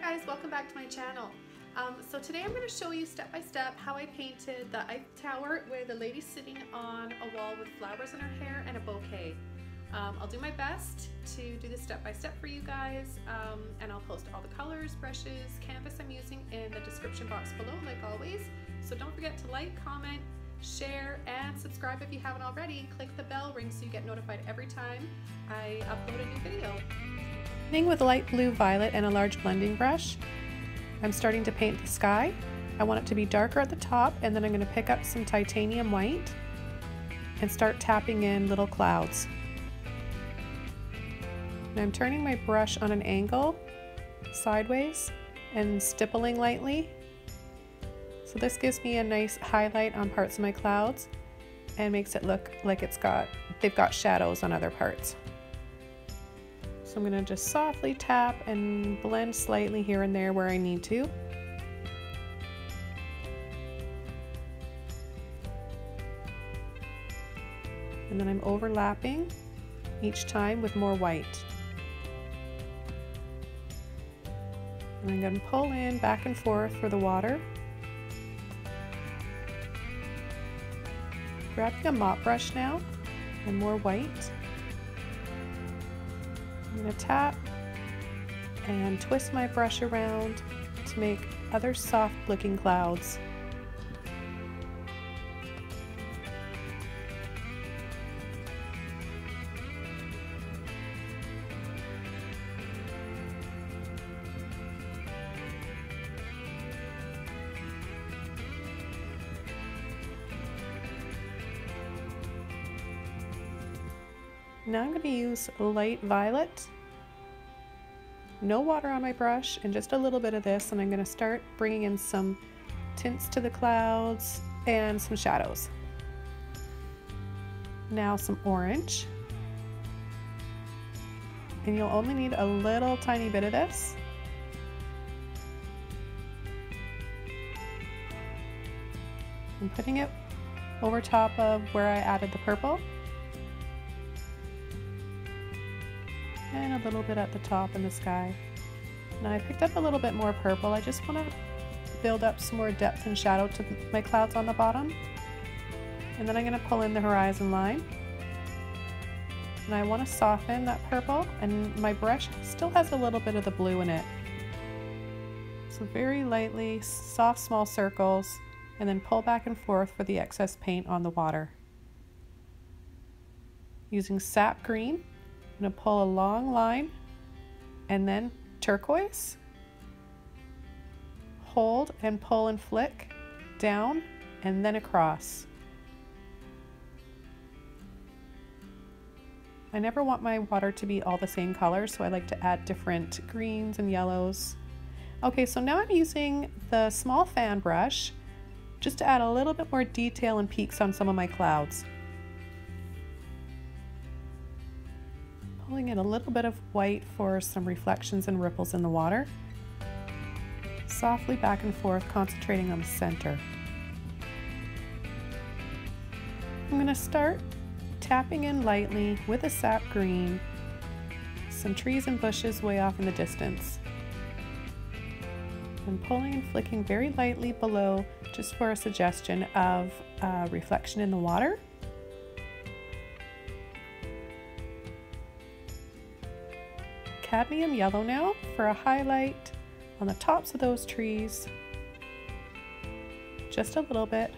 guys, welcome back to my channel. So today I'm going to show you step by step how I painted the Eiffel Tower where the lady's sitting on a wall with flowers in her hair and a bouquet. I'll do my best to do this step by step for you guys, and I'll post all the colors, brushes, canvas I'm using in the description box below like always. So don't forget to like, comment, share, and subscribe if you haven't already. Click the bell ring so you get notified every time I upload a new video. Beginning with light blue violet and a large blending brush, I'm starting to paint the sky. I want it to be darker at the top, and then I'm going to pick up some titanium white and start tapping in little clouds. And I'm turning my brush on an angle sideways and stippling lightly. So this gives me a nice highlight on parts of my clouds and makes it look like they've got shadows on other parts. So I'm going to just softly tap and blend slightly here and there where I need to. And then I'm overlapping each time with more white. And I'm going to pull in back and forth for the water. Grabbing a mop brush now and more white. I'm going to tap and twist my brush around to make other soft looking clouds. Now I'm going to use light violet, no water on my brush, and just a little bit of this, and I'm going to start bringing in some tints to the clouds and some shadows. Now some orange, and you'll only need a little tiny bit of this. I'm putting it over top of where I added the purple. And a little bit at the top in the sky. Now I picked up a little bit more purple. I just want to build up some more depth and shadow to my clouds on the bottom. And then I'm going to pull in the horizon line. And I want to soften that purple, and my brush still has a little bit of the blue in it. So very lightly, soft small circles, and then pull back and forth for the excess paint on the water. Using sap green, I'm going to pull a long line and then turquoise, hold and pull and flick down and then across. I never want my water to be all the same color, so I like to add different greens and yellows. Okay, so now I'm using the small fan brush just to add a little bit more detail and peaks on some of my clouds. Pulling in a little bit of white for some reflections and ripples in the water. Softly back and forth, concentrating on the center. I'm going to start tapping in lightly with a sap green, some trees and bushes way off in the distance. I'm pulling and flicking very lightly below just for a suggestion of reflection in the water. Cadmium yellow now for a highlight on the tops of those trees, just a little bit.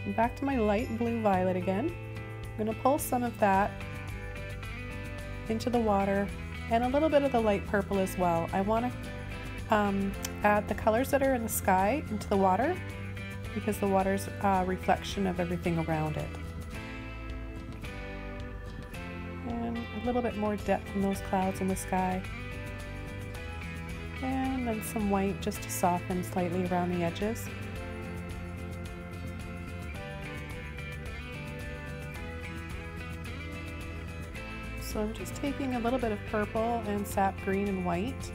And back to my light blue violet again. I'm going to pull some of that into the water and a little bit of the light purple as well. I want to add the colors that are in the sky into the water because the water's a reflection of everything around it. And a little bit more depth in those clouds in the sky. And then some white just to soften slightly around the edges. So I'm just taking a little bit of purple and sap green and white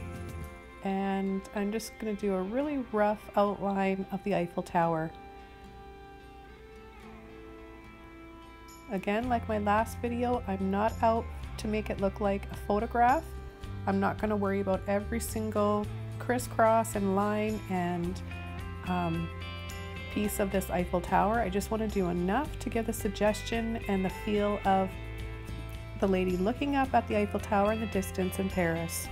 and I'm just going to do a really rough outline of the Eiffel Tower. Again, like my last video, I'm not out to make it look like a photograph. I'm not going to worry about every single crisscross and line and piece of this Eiffel Tower. I just want to do enough to give the suggestion and the feel of the lady looking up at the Eiffel Tower in the distance in Paris.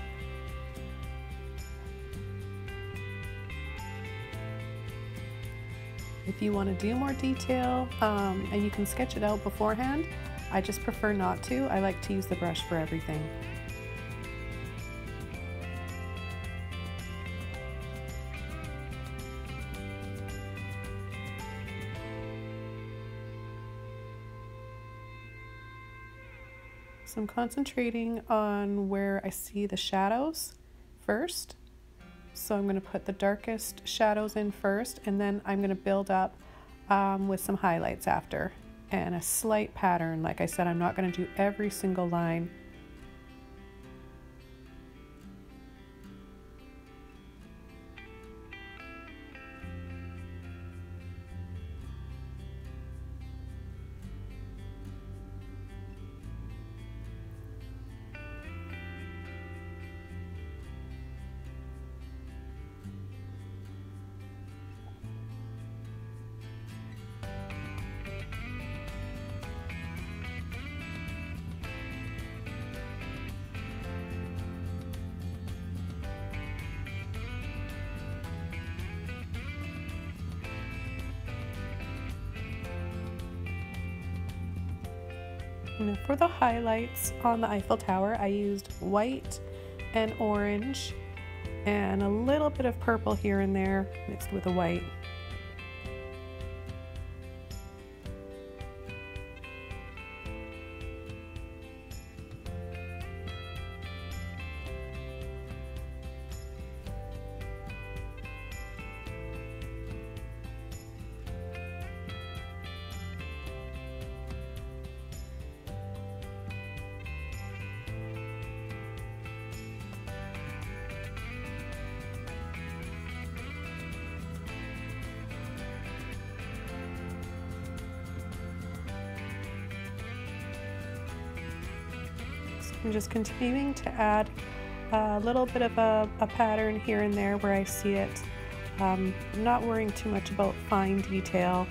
If you want to do more detail, and you can sketch it out beforehand, I just prefer not to. I like to use the brush for everything. So I'm concentrating on where I see the shadows first. So I'm going to put the darkest shadows in first, and then I'm going to build up with some highlights after, and a slight pattern. Like I said, I'm not going to do every single line. And for the highlights on the Eiffel Tower, I used white and orange and a little bit of purple here and there mixed with the white. I'm just continuing to add a little bit of a pattern here and there where I see it. I'm not worrying too much about fine detail.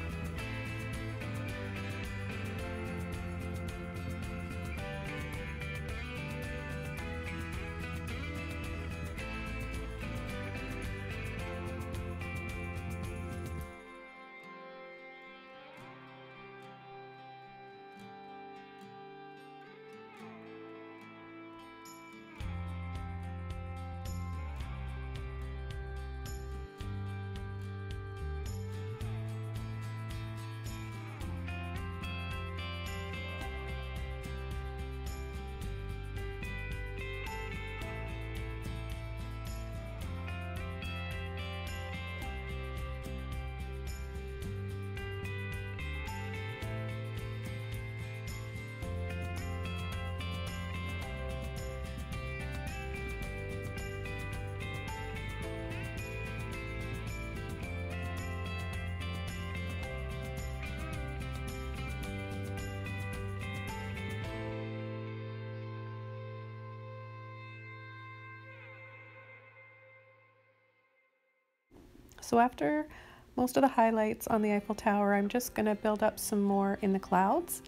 So after most of the highlights on the Eiffel Tower, I'm just going to build up some more in the clouds.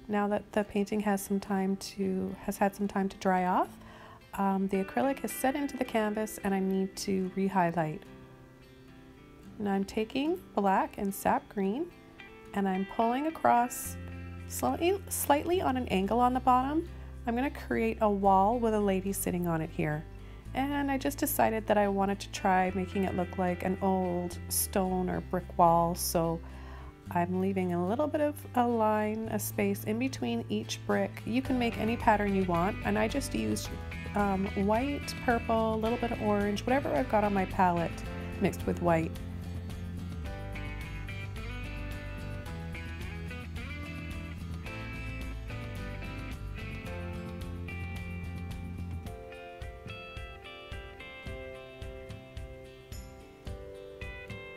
Now that the painting has had some time to dry off, the acrylic has set into the canvas and I need to re-highlight. Now I'm taking black and sap green and I'm pulling across slightly on an angle on the bottom. I'm going to create a wall with a lady sitting on it here. And I just decided that I wanted to try making it look like an old stone or brick wall, so I'm leaving a little bit of a line, a space in between each brick. You can make any pattern you want, and I just used white, purple, a little bit of orange, whatever I've got on my palette mixed with white.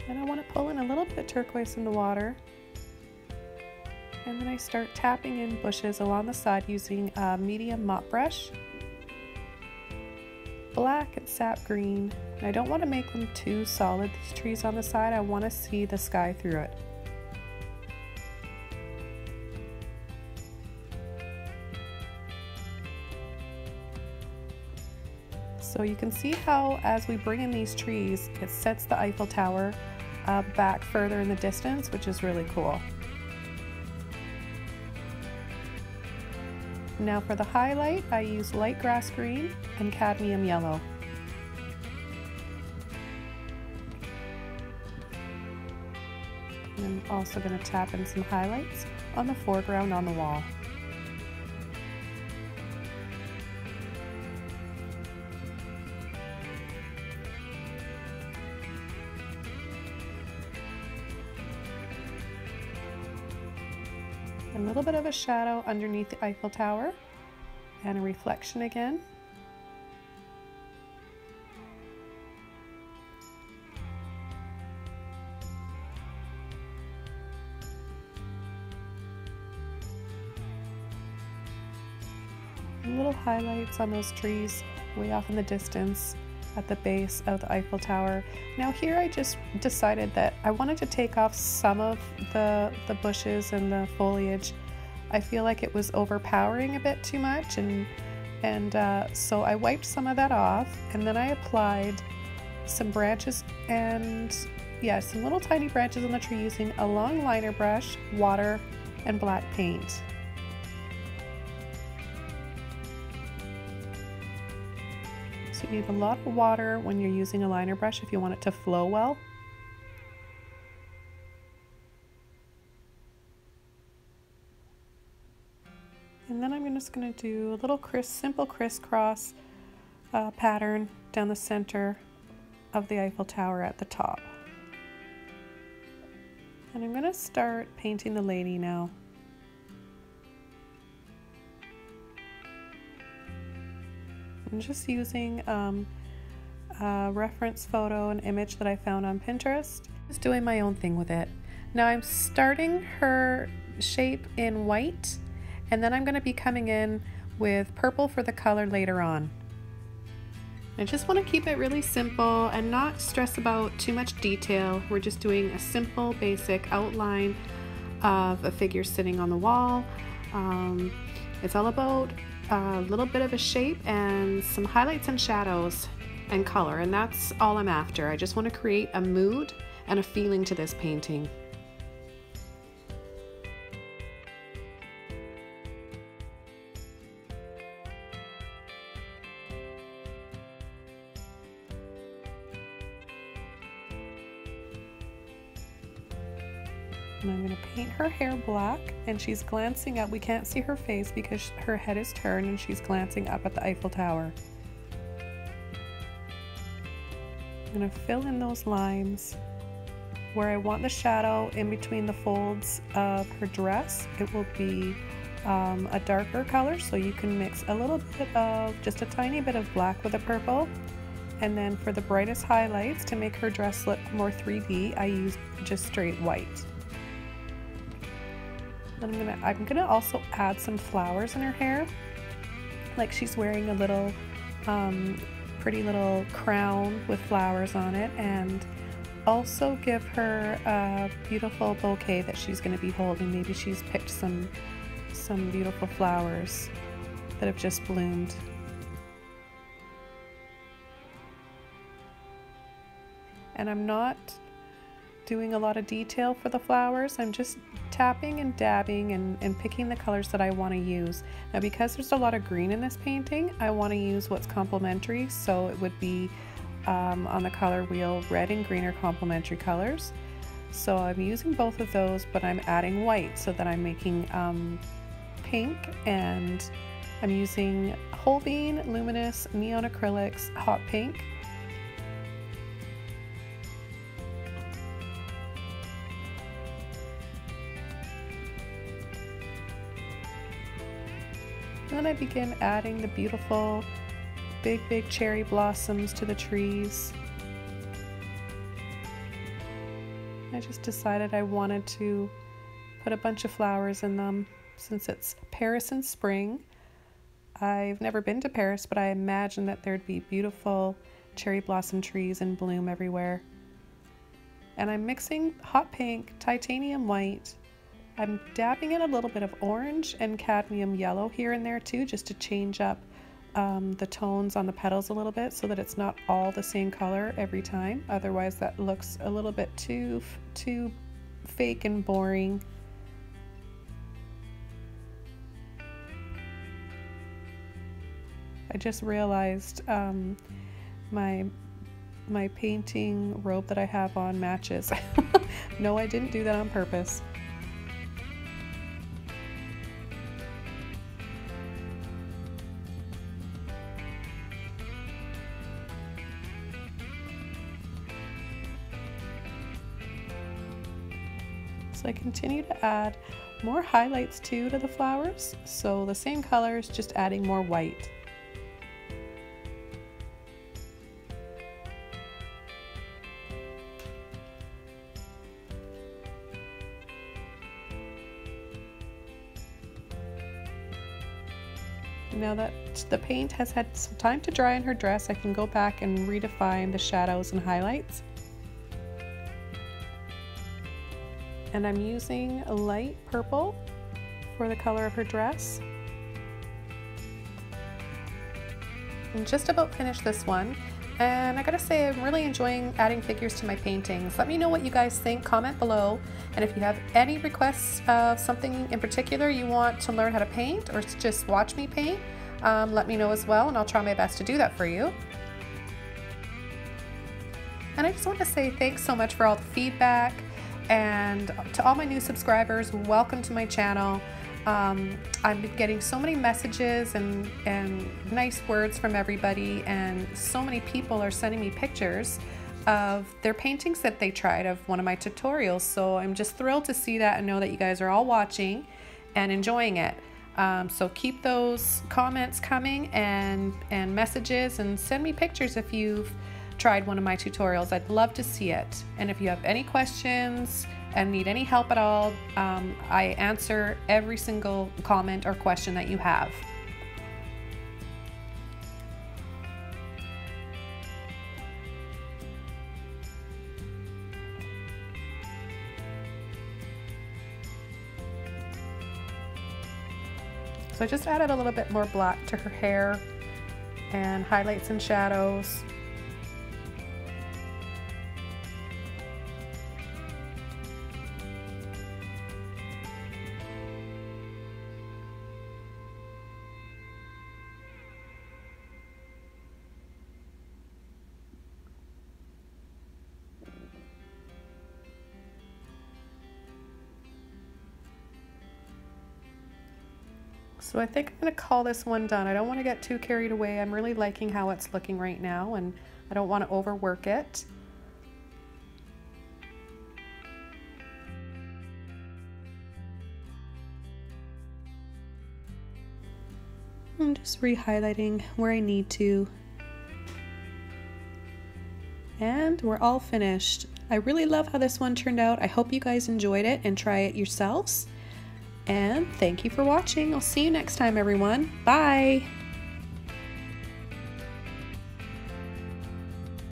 And I want to pull in a little bit of turquoise in the water. And then I start tapping in bushes along the side using a medium mop brush. Black and sap green. And I don't want to make them too solid, these trees on the side. I want to see the sky through it. So you can see how as we bring in these trees, it sets the Eiffel Tower back further in the distance, which is really cool. Now for the highlight, I use light grass green and cadmium yellow. And I'm also going to tap in some highlights on the foreground on the wall. A little bit of a shadow underneath the Eiffel Tower and a reflection again. Little highlights on those trees way off in the distance at the base of the Eiffel Tower. Now here I just decided that I wanted to take off some of the bushes and the foliage. I feel like it was overpowering a bit too much, and so I wiped some of that off, and then I applied some branches and some little tiny branches on the tree using a long liner brush, water, and black paint. So you need a lot of water when you're using a liner brush if you want it to flow well. And then I'm just going to do a little simple crisscross pattern down the center of the Eiffel Tower at the top. And I'm going to start painting the lady now. I'm just using a reference photo, an image that I found on Pinterest. Just doing my own thing with it. Now I'm starting her shape in white, and then I'm going to be coming in with purple for the color later on. I just want to keep it really simple and not stress about too much detail. We're just doing a simple basic outline of a figure sitting on the wall. It's all about a little bit of a shape and some highlights and shadows and color, and that's all I'm after. I just want to create a mood and a feeling to this painting. And I'm going to paint her hair black, and she's glancing up. We can't see her face because her head is turned and she's glancing up at the Eiffel Tower. I'm going to fill in those lines where I want the shadow in between the folds of her dress. It will be a darker color, so you can mix a little bit of, just a tiny bit of black with a purple. And then for the brightest highlights, to make her dress look more 3D, I use just straight white. I'm gonna also add some flowers in her hair, like she's wearing a little pretty little crown with flowers on it, and also give her a beautiful bouquet that she's going to be holding. Maybe she's picked some beautiful flowers that have just bloomed. And I'm not doing a lot of detail for the flowers. I'm just tapping and dabbing and picking the colors that I want to use. Now, because there's a lot of green in this painting, I want to use what's complementary, so it would be on the color wheel, red and green are complementary colors. So I'm using both of those, but I'm adding white so that I'm making pink, and I'm using whole bean, luminous, neon acrylics, hot pink. And then I begin adding the beautiful big cherry blossoms to the trees. I just decided I wanted to put a bunch of flowers in them since it's Paris in spring. I've never been to Paris, but I imagine that there'd be beautiful cherry blossom trees in bloom everywhere. And I'm mixing hot pink, titanium white. I'm dabbing in a little bit of orange and cadmium yellow here and there too, just to change up the tones on the petals a little bit so that it's not all the same color every time. Otherwise that looks a little bit too fake and boring. I just realized my painting robe that I have on matches. No, I didn't do that on purpose. So I continue to add more highlights too to the flowers. So the same colors, just adding more white. Now that the paint has had some time to dry in her dress, I can go back and redefine the shadows and highlights. And I'm using a light purple for the color of her dress. I'm just about finished this one, and I gotta say I'm really enjoying adding figures to my paintings. Let me know what you guys think, comment below, and if you have any requests of something in particular you want to learn how to paint or just watch me paint, let me know as well, and I'll try my best to do that for you. And I just want to say thanks so much for all the feedback, and to all my new subscribers, welcome to my channel. I've been getting so many messages and nice words from everybody, and so many people are sending me pictures of their paintings that they tried of one of my tutorials. So I'm just thrilled to see that and know that you guys are all watching and enjoying it. So keep those comments coming and messages, and send me pictures if you've tried one of my tutorials. I'd love to see it. And if you have any questions and need any help at all, I answer every single comment or question that you have. So I just added a little bit more black to her hair and highlights and shadows. So I think I'm going to call this one done. I don't want to get too carried away. I'm really liking how it's looking right now, and I don't want to overwork it. I'm just re-highlighting where I need to. And we're all finished. I really love how this one turned out. I hope you guys enjoyed it and try it yourselves. And thank you for watching. I'll see you next time, everyone. Bye!